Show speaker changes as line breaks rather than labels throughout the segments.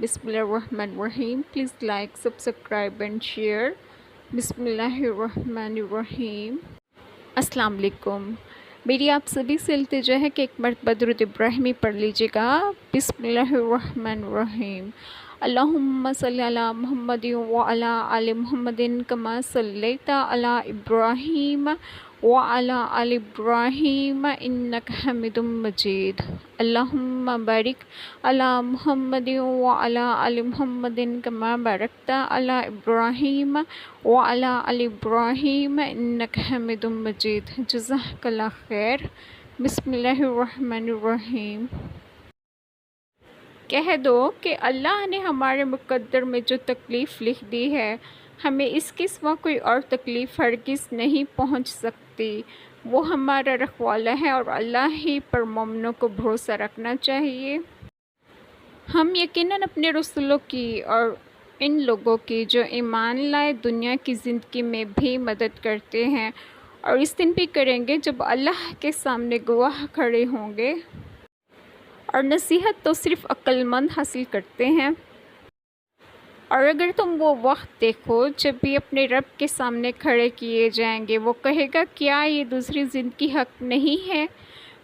बिस्मिल्लाहिर्रहमानिर्रहीम। Please like subscribe and share. बिस्मिल्लाहिर्रहमानिर्रहीम। अस्सलाम वालेकुम। मेरी आप सभी से इल्तिजा है कि एक मरतबा दुरूद इब्राहिमी पढ़ लीजिएगा। बिस्मिल्लाहिर्रहमानिर्रहीम। अल्लाहुम्मा सल्ली अला मुहम्मदिन व अला आलि मुहम्मदिन कमा सल्लैता अला इब्राहीम व अला आलि इब्राहीम इन्नका हमीदुम मजीद। अल्लाहुम्मा बारिक अला मुहम्मदिन व अला आलि मुहम्मदिन कमा बारकता अला इब्राहीम व अला आलि इब्राहीम इन्नका हमीदुम मजीद। जज़ाकल्लाह खैर। बिस्मिल्लाहिर्रहमानिर्रहीम। कह दो कि अल्लाह ने हमारे मुक़द्दर में जो तकलीफ़ लिख दी है, हमें इसके सिवा कोई और तकलीफ़ हरगिज़ नहीं पहुंच सकती। वो हमारा रखवाला है और अल्लाह ही पर मोमिनों को भरोसा रखना चाहिए। हम यकीनन अपने रसूलों की और इन लोगों की जो ईमान लाए दुनिया की ज़िंदगी में भी मदद करते हैं और इस दिन भी करेंगे जब अल्लाह के सामने गवाह खड़े होंगे। और नसीहत तो सिर्फ़ अक्लमंद हासिल करते हैं। और अगर तुम वो वक्त देखो जब भी अपने रब के सामने खड़े किए जाएंगे, वो कहेगा क्या ये दूसरी ज़िंदगी हक नहीं है?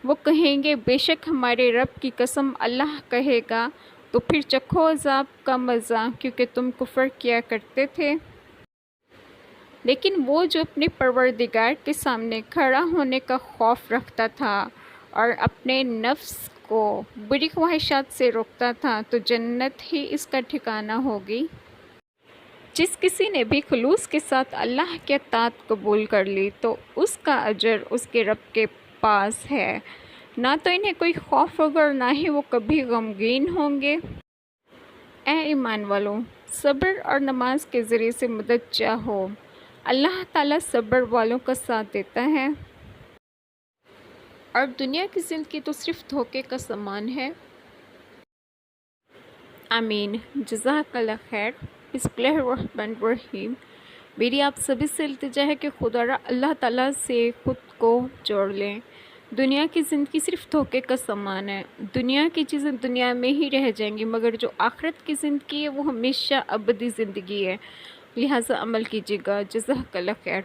वो कहेंगे बेशक हमारे रब की कसम, अल्लाह कहेगा तो फिर चखो अज़ाब का मज़ा क्योंकि तुम कुफ्र किया करते थे। लेकिन वो जो अपने परवरदिगार के सामने खड़ा होने का खौफ रखता था और अपने नफ्स को बुरी ख्वाहिशात से रोकता था, तो जन्नत ही इसका ठिकाना होगी। जिस किसी ने भी खुलूस के साथ अल्लाह के अताअत कबूल कर ली तो उसका अजर उसके रब के पास है। ना तो इन्हें कोई खौफ होगा और ना ही वो कभी गमगीन होंगे। ए ईमान वालों, सब्र और नमाज के ज़रिए से मदद चाहो। अल्लाह ताला सब्र वालों का साथ देता है और दुनिया की ज़िंदगी तो सिर्फ धोखे का सामान है। आमीन। जज़ाकल्लाह खैर। बिस्मिल्लाहिर्रहमानिर्रहीम। मेरी आप सभी से इल्तिजा है कि खुदा अल्लाह ताला से ख़ुद को जोड़ लें। दुनिया की ज़िंदगी सिर्फ धोखे का सामान है। दुनिया की चीज़ें दुनिया में ही रह जाएंगी, मगर जो आखिरत की ज़िंदगी है वो हमेशा अबदी ज़िंदगी है। लिहाजा अमल कीजिएगा। जज़ाकल्लाह खैर।